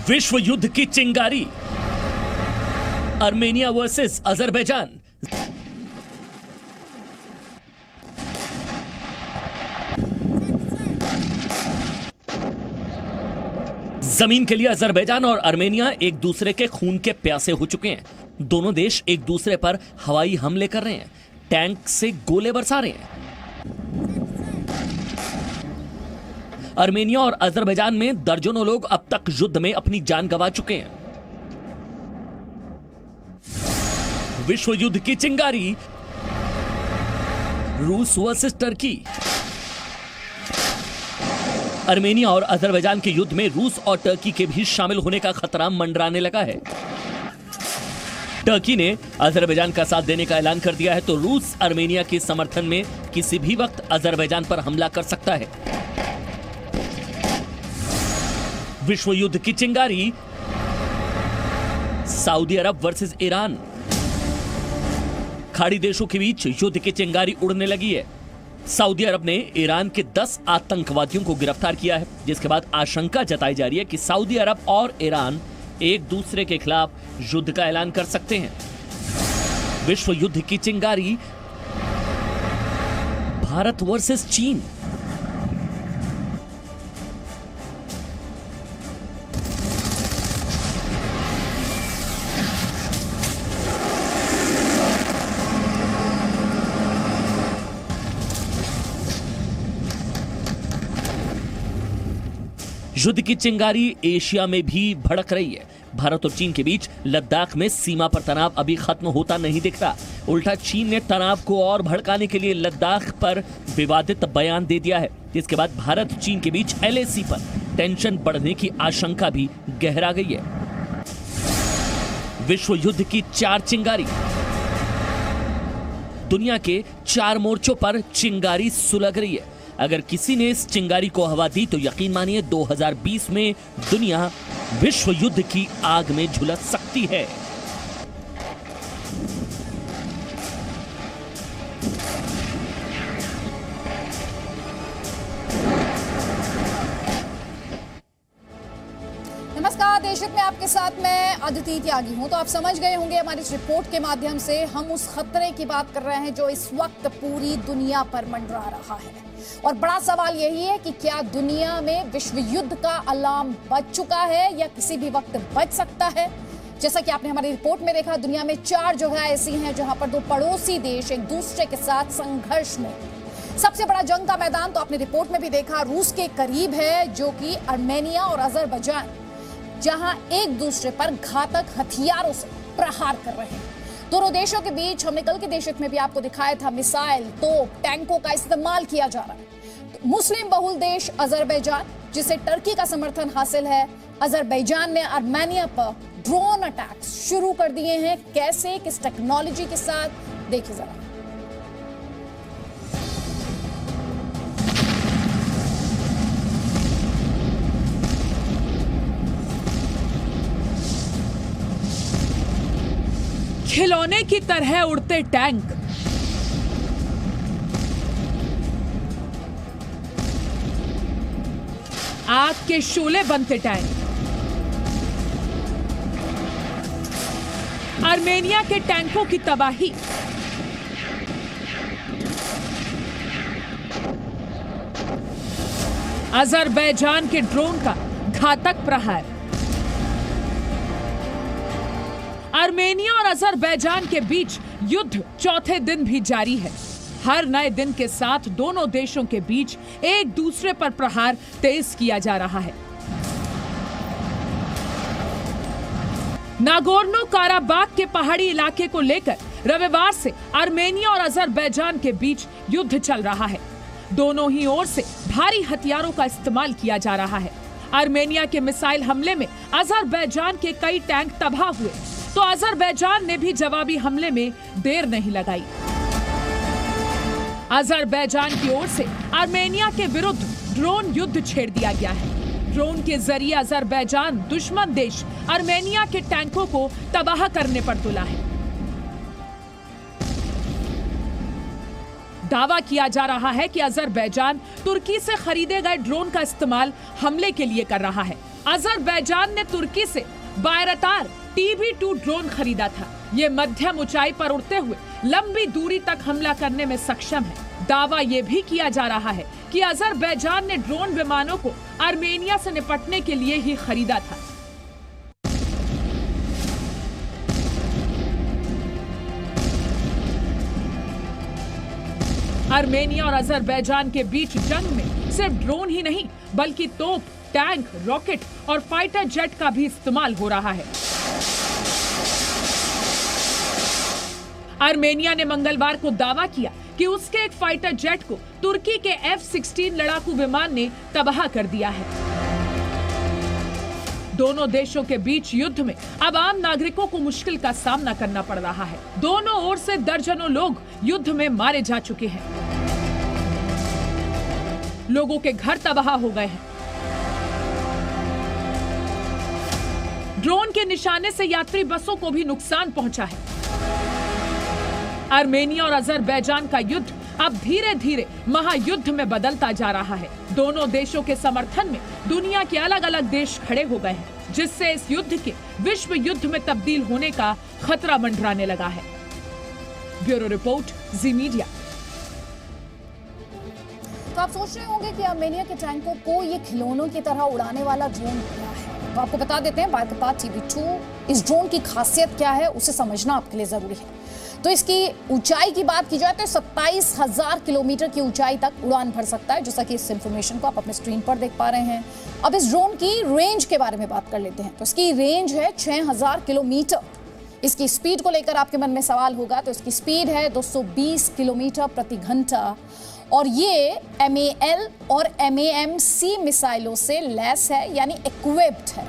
विश्व युद्ध की चिंगारी, आर्मेनिया वर्सेस अजरबैजान। जमीन के लिए अजरबैजान और आर्मेनिया एक दूसरे के खून के प्यासे हो चुके हैं। दोनों देश एक दूसरे पर हवाई हमले कर रहे हैं, टैंक से गोले बरसा रहे हैं। आर्मेनिया और अजरबैजान में दर्जनों लोग अब तक युद्ध में अपनी जान गंवा चुके हैं। विश्व युद्ध की चिंगारी, रूस वर्सेस टर्की। आर्मेनिया और अजरबैजान के युद्ध में रूस और टर्की के भी शामिल होने का खतरा मंडराने लगा है। टर्की ने अजरबैजान का साथ देने का ऐलान कर दिया है, तो रूस आर्मेनिया के समर्थन में किसी भी वक्त अजरबैजान पर हमला कर सकता है। विश्व युद्ध की चिंगारी, सऊदी अरब वर्सेस ईरान। खाड़ी देशों के बीच युद्ध की चिंगारी उड़ने लगी है। सऊदी अरब ने ईरान के 10 आतंकवादियों को गिरफ्तार किया है, जिसके बाद आशंका जताई जा रही है कि सऊदी अरब और ईरान एक दूसरे के खिलाफ युद्ध का ऐलान कर सकते हैं। विश्व युद्ध की चिंगारी, भारत वर्सेस चीन। युद्ध की चिंगारी एशिया में भी भड़क रही है। भारत और चीन के बीच लद्दाख में सीमा पर तनाव अभी खत्म होता नहीं दिख रहा। उल्टा चीन ने तनाव को और भड़काने के लिए लद्दाख पर विवादित बयान दे दिया है, जिसके बाद भारत चीन के बीच LAC पर टेंशन बढ़ने की आशंका भी गहरा गई है। विश्व युद्ध की 4 चिंगारी, दुनिया के 4 मोर्चों पर चिंगारी सुलग रही है। अगर किसी ने इस चिंगारी को हवा दी तो यकीन मानिए 2020 में दुनिया विश्व युद्ध की आग में झुलस सकती है। नमस्कार, देशहित में आपके साथ मैं अदिति त्यागी हूं। तो आप समझ गए होंगे हमारी इस रिपोर्ट के माध्यम से हम उस खतरे की बात कर रहे हैं जो इस वक्त पूरी दुनिया पर मंडरा रहा है। और बड़ा सवाल यही है कि क्या दुनिया में विश्व युद्ध का अलार्म बज चुका है या किसी भी वक्त बज सकता है। जैसा कि आपने हमारी रिपोर्ट में देखा, दुनिया में 4 जगह ऐसी हैं जहां पर 2 पड़ोसी देश एक दूसरे के साथ संघर्ष में। सबसे बड़ा जंग का मैदान तो आपने रिपोर्ट में भी देखा, रूस के करीब है, जो कि आर्मेनिया और अजरबैजान, जहां एक दूसरे पर घातक हथियारों से प्रहार कर रहे हैं। दोनों देशों के बीच हमने कल के देशहित में भी आपको दिखाया था, मिसाइल, तोप, टैंकों का इस्तेमाल किया जा रहा है। तो मुस्लिम बहुल देश अजरबैजान, जिसे टर्की का समर्थन हासिल है, अजरबैजान ने आर्मेनिया पर ड्रोन अटैक्स शुरू कर दिए हैं। कैसे, किस टेक्नोलॉजी के साथ, देखिए जरा। खिलौने की तरह उड़ते टैंक, आग के शोले बनते टैंक, आर्मेनिया के टैंकों की तबाही, अजरबैजान के ड्रोन का घातक प्रहार। आर्मेनिया और अजरबैजान के बीच युद्ध चौथे दिन भी जारी है। हर नए दिन के साथ दोनों देशों के बीच एक दूसरे पर प्रहार तेज किया जा रहा है। नागोर्नो काराबाख के पहाड़ी इलाके को लेकर रविवार से आर्मेनिया और अजरबैजान के बीच युद्ध चल रहा है। दोनों ही ओर से भारी हथियारों का इस्तेमाल किया जा रहा है। आर्मेनिया के मिसाइल हमले में अजरबैजान के कई टैंक तबाह हुए, तो अजरबैजान ने भी जवाबी हमले में देर नहीं लगाई। अजरबैजान की ओर से आर्मेनिया के विरुद्ध ड्रोन युद्ध छेड़ दिया गया है। ड्रोन के जरिए अजरबैजान दुश्मन देश आर्मेनिया के टैंकों को तबाह करने पर तुला है। दावा किया जा रहा है कि अजरबैजान तुर्की से खरीदे गए ड्रोन का इस्तेमाल हमले के लिए कर रहा है। अजरबैजान ने तुर्की से बायरतार TB2 ड्रोन खरीदा था। ये मध्यम ऊंचाई पर उड़ते हुए लंबी दूरी तक हमला करने में सक्षम है। दावा ये भी किया जा रहा है कि अजरबैजान ने ड्रोन विमानों को आर्मेनिया से निपटने के लिए ही खरीदा था। आर्मेनिया और अजरबैजान के बीच जंग में सिर्फ ड्रोन ही नहीं बल्कि तोप, टैंक, रॉकेट और फाइटर जेट का भी इस्तेमाल हो रहा है। आर्मेनिया ने मंगलवार को दावा किया कि उसके एक फाइटर जेट को तुर्की के F-16 लड़ाकू विमान ने तबाह कर दिया है। दोनों देशों के बीच युद्ध में अब आम नागरिकों को मुश्किल का सामना करना पड़ रहा है। दोनों ओर से दर्जनों लोग युद्ध में मारे जा चुके हैं। लोगों के घर तबाह हो गए हैं। ड्रोन के निशाने से यात्री बसों को भी नुकसान पहुंचा है। आर्मेनिया और अजरबैजान का युद्ध अब धीरे धीरे महायुद्ध में बदलता जा रहा है। दोनों देशों के समर्थन में दुनिया के अलग अलग देश खड़े हो गए हैं, जिससे इस युद्ध के विश्व युद्ध में तब्दील होने का खतरा मंडराने लगा है। ब्यूरो रिपोर्ट, जी मीडिया। तो आप सोच रहे होंगे कि आर्मेनिया के टैंकों को ये खिलौनों की तरह उड़ाने वाला ड्रोन क्या है। तो आपको बता देते हैं बायरतार TB2 इस ड्रोन की खासियत क्या है उसे समझना आपके लिए जरूरी है। तो इसकी ऊंचाई की बात की जाए तो 27,000 किलोमीटर की ऊंचाई तक उड़ान भर सकता है, जैसा कि इस इंफॉर्मेशन को आप अपने स्क्रीन पर देख पा रहे हैं। अब इस ड्रोन की रेंज के बारे में बात कर लेते हैं। तो इसकी रेंज है 6,000 किलोमीटर। इसकी स्पीड को लेकर आपके मन में सवाल होगा, तो इसकी स्पीड है 220 किलोमीटर प्रति घंटा और ये MAL और MAMC मिसाइलों से लैस है, यानी इक्विप्ड है।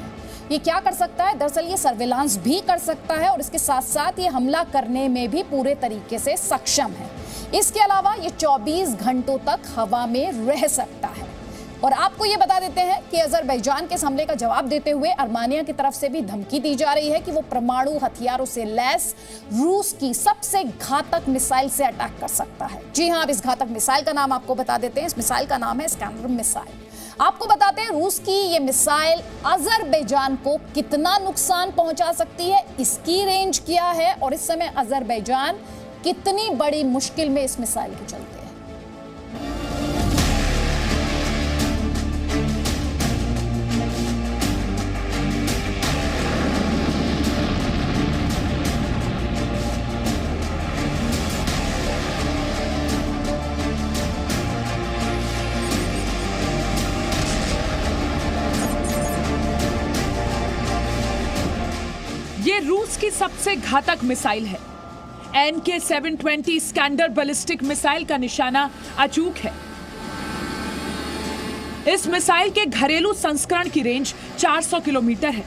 ये क्या कर सकता है? दरअसल ये सर्विलांस भी कर सकता है और इसके साथ साथ ये हमला करने में भी पूरे तरीके से सक्षम है। इसके अलावा ये 24 घंटों तक हवा में रह सकता है। और आपको ये बता देते हैं कि अजरबैजान के इस हमले का जवाब देते हुए आर्मेनिया की तरफ से भी धमकी दी जा रही है कि वो परमाणु हथियारों से लैस रूस की सबसे घातक मिसाइल से अटैक कर सकता है। जी हाँ, अब इस घातक मिसाइल का नाम आपको बता देते हैं। इस मिसाइल का नाम है इस्कंदर मिसाइल। आपको बताते हैं रूस की ये मिसाइल अजरबैजान को कितना नुकसान पहुंचा सकती है, इसकी रेंज क्या है और इस समय अजरबैजान कितनी बड़ी मुश्किल में इस मिसाइल के चलते हैं। ये रूस की सबसे घातक मिसाइल है। NK-720 इस्कंदर बैलिस्टिक मिसाइल का निशाना अचूक है। इस मिसाइल के घरेलू संस्करण की रेंज 400 किलोमीटर है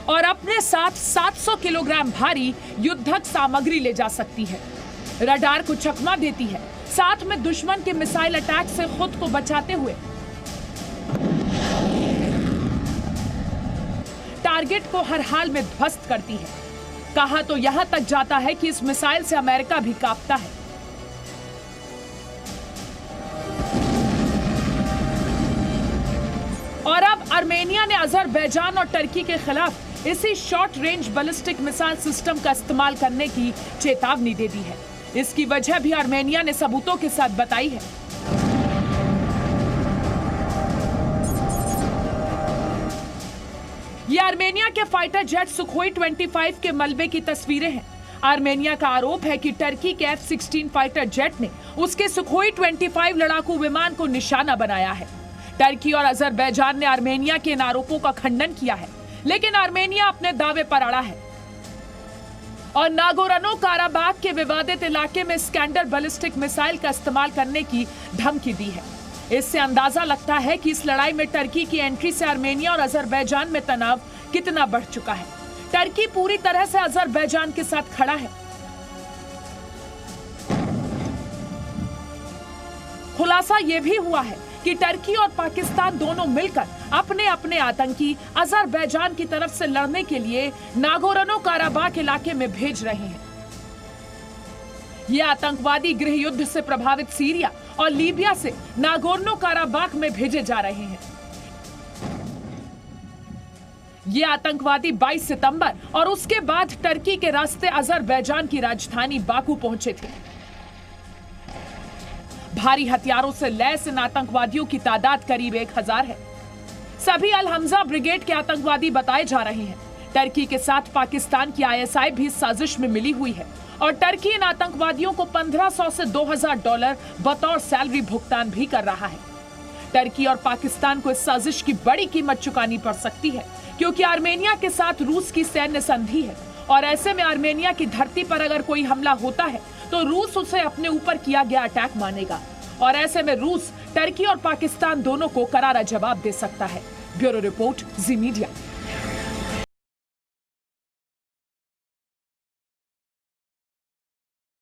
और अपने साथ 700 किलोग्राम भारी युद्धक सामग्री ले जा सकती है। रडार को चकमा देती है, साथ में दुश्मन के मिसाइल अटैक से खुद को बचाते हुए टारगेट को हर हाल में ध्वस्त करती है। कहा तो यहां तक जाता है कि इस मिसाइल से अमेरिका भी कांपता है। और अब आर्मेनिया ने अजरबैजान और टर्की के खिलाफ इसी short range ballistic missile system का इस्तेमाल करने की चेतावनी दे दी है। इसकी वजह भी आर्मेनिया ने सबूतों के साथ बताई है। ये आर्मेनिया के फाइटर जेट सुखोई 25 के मलबे की तस्वीरें हैं। आर्मेनिया का आरोप है कि टर्की के F-16 फाइटर जेट ने उसके सुखोई 25 लड़ाकू विमान को निशाना बनाया है। टर्की और अजरबैजान ने आर्मेनिया के इन आरोपों का खंडन किया है, लेकिन आर्मेनिया अपने दावे पर अड़ा है और नागोर्नो काराबाख के विवादित इलाके में इस्कंदर बैलिस्टिक मिसाइल का इस्तेमाल करने की धमकी दी है। इससे अंदाजा लगता है कि इस लड़ाई में टर्की की एंट्री से आर्मेनिया और अजरबैजान में तनाव कितना बढ़ चुका है। टर्की पूरी तरह से अजरबैजान के साथ खड़ा है। खुलासा यह भी हुआ है कि टर्की और पाकिस्तान दोनों मिलकर अपने अपने आतंकी अजरबैजान की तरफ से लड़ने के लिए नागोर्नो काराबाख इलाके में भेज रहे हैं। ये आतंकवादी गृह युद्ध से प्रभावित सीरिया और लीबिया से नागोर्नो काराबाख में भेजे जा रहे हैं। ये आतंकवादी 22 सितंबर और उसके बाद टर्की के रास्ते अजरबैजान की राजधानी बाकू पहुंचे थे। भारी हथियारों से लैस इन आतंकवादियों की तादाद करीब 1000 है। सभी अल हमजा ब्रिगेड के आतंकवादी बताए जा रहे हैं। टर्की के साथ पाकिस्तान की ISI भी इस साजिश में मिली हुई है और टर्की इन आतंकवादियों को $1500 से $2000 बतौर सैलरी भुगतान भी कर रहा है। टर्की और पाकिस्तान को इस साजिश की बड़ी कीमत चुकानी पड़ सकती है, क्योंकि आर्मेनिया के साथ रूस की सैन्य संधि है और ऐसे में आर्मेनिया की धरती पर अगर कोई हमला होता है तो रूस उसे अपने ऊपर किया गया अटैक मानेगा और ऐसे में रूस टर्की और पाकिस्तान दोनों को करारा जवाब दे सकता है। ब्यूरो रिपोर्ट, जी मीडिया।